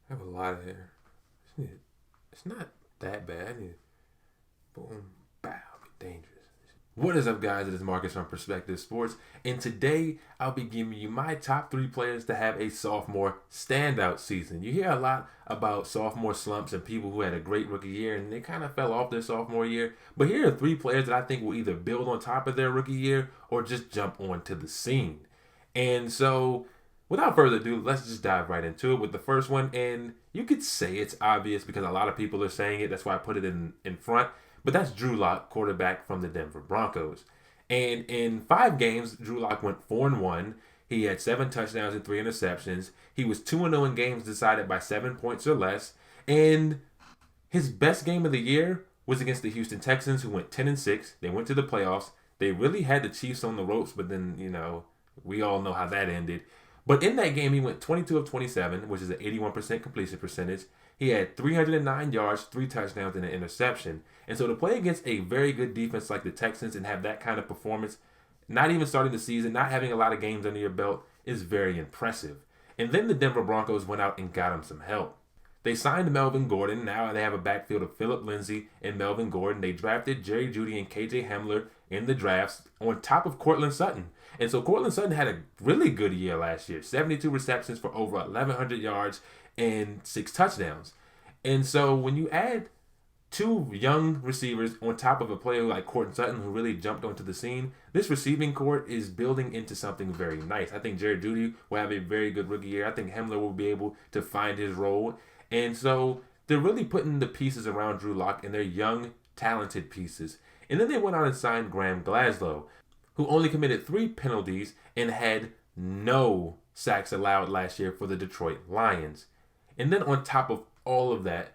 I have a lot of hair. It's not that bad. I need boom, bow, be dangerous. What is up, guys? It is Marcus from Perspective Sports, and today I'll be giving you my top 3 players to have a sophomore standout season. You hear a lot about sophomore slumps and people who had a great rookie year and they kind of fell off their sophomore year, but here are 3 players that I think will either build on top of their rookie year or just jump onto the scene. And so, without further ado, let's just dive right into it with the first one. And you could say it's obvious because a lot of people are saying it. That's why I put it in front. But that's Drew Locke, quarterback from the Denver Broncos. And in 5 games, Drew Locke went 4-1. He had 7 touchdowns and 3 interceptions. He was 2-0 in games decided by 7 points or less. And his best game of the year was against the Houston Texans, who went 10-6. They went to the playoffs. They really had the Chiefs on the ropes, but then, we all know how that ended. But in that game, he went 22 of 27, which is an 81% completion percentage. He had 309 yards, 3 touchdowns, and an interception. And so to play against a very good defense like the Texans and have that kind of performance, not even starting the season, not having a lot of games under your belt, is very impressive. And then the Denver Broncos went out and got him some help. They signed Melvin Gordon. Now they have a backfield of Philip Lindsay and Melvin Gordon. They drafted Jerry Jeudy and KJ Hamler in the drafts on top of Cortland Sutton. And so Cortland Sutton had a really good year last year. 72 receptions for over 1,100 yards and 6 touchdowns. And so when you add 2 young receivers on top of a player like Cortland Sutton, who really jumped onto the scene, this receiving corps is building into something very nice. I think Jerry Jeudy will have a very good rookie year. I think Hamler will be able to find his role. And so they're really putting the pieces around Drew Locke, and they're young, talented pieces. And then they went out and signed Graham Glasgow, who only committed 3 penalties and had no sacks allowed last year for the Detroit Lions. And then on top of all of that,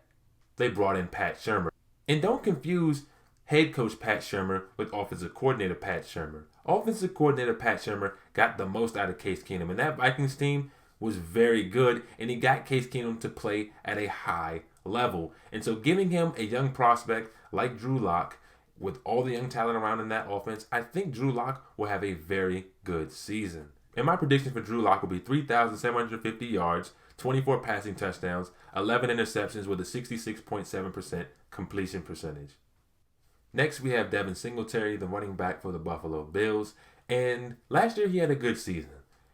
they brought in Pat Shurmur. And don't confuse head coach Pat Shurmur with offensive coordinator Pat Shurmur. Offensive coordinator Pat Shurmur got the most out of Case Keenum, and that Vikings team was very good, and he got Case Keenum to play at a high level. And so giving him a young prospect like Drew Locke, with all the young talent around in that offense, I think Drew Locke will have a very good season. And my prediction for Drew Locke will be 3,750 yards, 24 passing touchdowns, 11 interceptions with a 66.7% completion percentage. Next, we have Devin Singletary, the running back for the Buffalo Bills. And last year, he had a good season.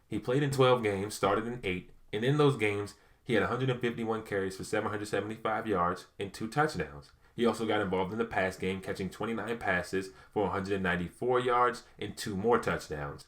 He played in 12 games, started in 8, and in those games, he had 151 carries for 775 yards and 2 touchdowns. He also got involved in the pass game, catching 29 passes for 194 yards and 2 more touchdowns.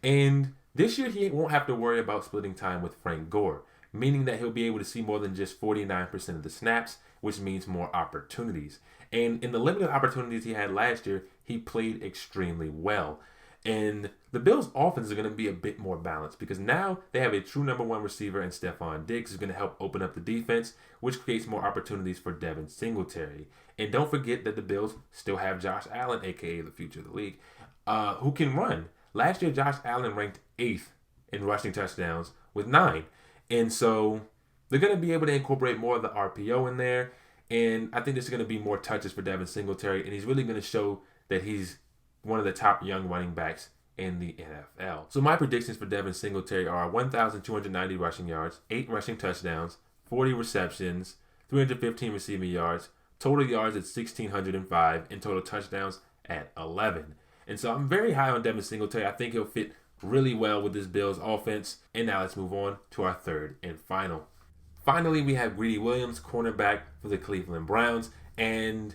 And this year, he won't have to worry about splitting time with Frank Gore, meaning that he'll be able to see more than just 49% of the snaps, which means more opportunities. And in the limited opportunities he had last year, he played extremely well. And the Bills' offense is going to be a bit more balanced because now they have a true number 1 receiver in Stephon Diggs who's going to help open up the defense, which creates more opportunities for Devin Singletary. And don't forget that the Bills still have Josh Allen, a.k.a. the future of the league, who can run. Last year, Josh Allen ranked 8th in rushing touchdowns with 9. And so they're going to be able to incorporate more of the RPO in there. And I think there's going to be more touches for Devin Singletary. And he's really going to show that he's one of the top young running backs in the NFL. So my predictions for Devin Singletary are 1,290 rushing yards, 8 rushing touchdowns, 40 receptions, 315 receiving yards, total yards at 1,605, and total touchdowns at 11. And so I'm very high on Devin Singletary. I think he'll fit really well with this Bills offense. And now let's move on to our third and final. Finally, we have Greedy Williams, cornerback for the Cleveland Browns. And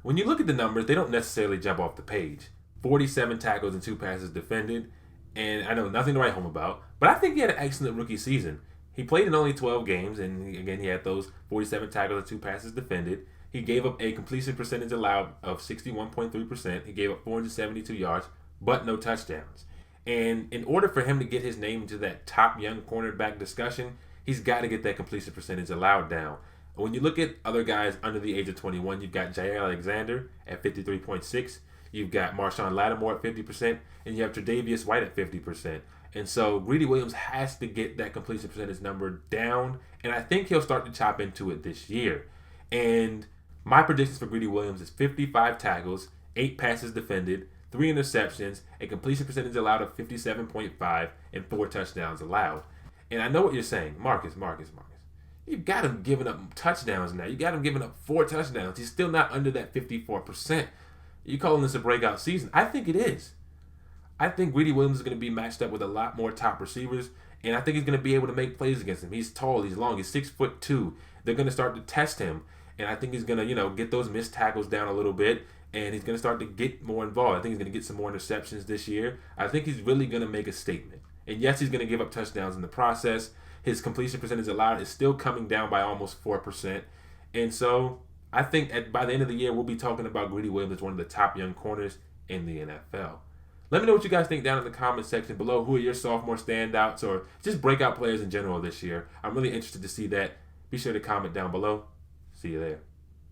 when you look at the numbers, they don't necessarily jump off the page. 47 tackles and 2 passes defended. And I know nothing to write home about, but I think he had an excellent rookie season. He played in only 12 games, and again, he had those 47 tackles and 2 passes defended. He gave up a completion percentage allowed of 61.3%. He gave up 472 yards, but no touchdowns. And in order for him to get his name into that top young cornerback discussion, he's got to get that completion percentage allowed down. When you look at other guys under the age of 21, you've got Jair Alexander at 53.6%. You've got Marshawn Lattimore at 50%, and you have Tre'Davious White at 50%. And so Greedy Williams has to get that completion percentage number down, and I think he'll start to chop into it this year. And my predictions for Greedy Williams is 55 tackles, 8 passes defended, 3 interceptions, a completion percentage allowed of 57.5, and 4 touchdowns allowed. And I know what you're saying, Marcus. You've got him giving up touchdowns now. You got him giving up 4 touchdowns. He's still not under that 54%. You calling this a breakout season? I think it is. I think Greedy Williams is going to be matched up with a lot more top receivers, and I think he's going to be able to make plays against him. He's tall, he's long, he's 6'2". They're going to start to test him, and I think he's going to, get those missed tackles down a little bit, and he's going to start to get more involved. I think he's going to get some more interceptions this year. I think he's really going to make a statement. And yes, he's going to give up touchdowns in the process. His completion percentage allowed is still coming down by almost 4%. And so I think by the end of the year, we'll be talking about Greedy Williams as one of the top young corners in the NFL. Let me know what you guys think down in the comment section below. Who are your sophomore standouts or just breakout players in general this year? I'm really interested to see that. Be sure to comment down below. See you there.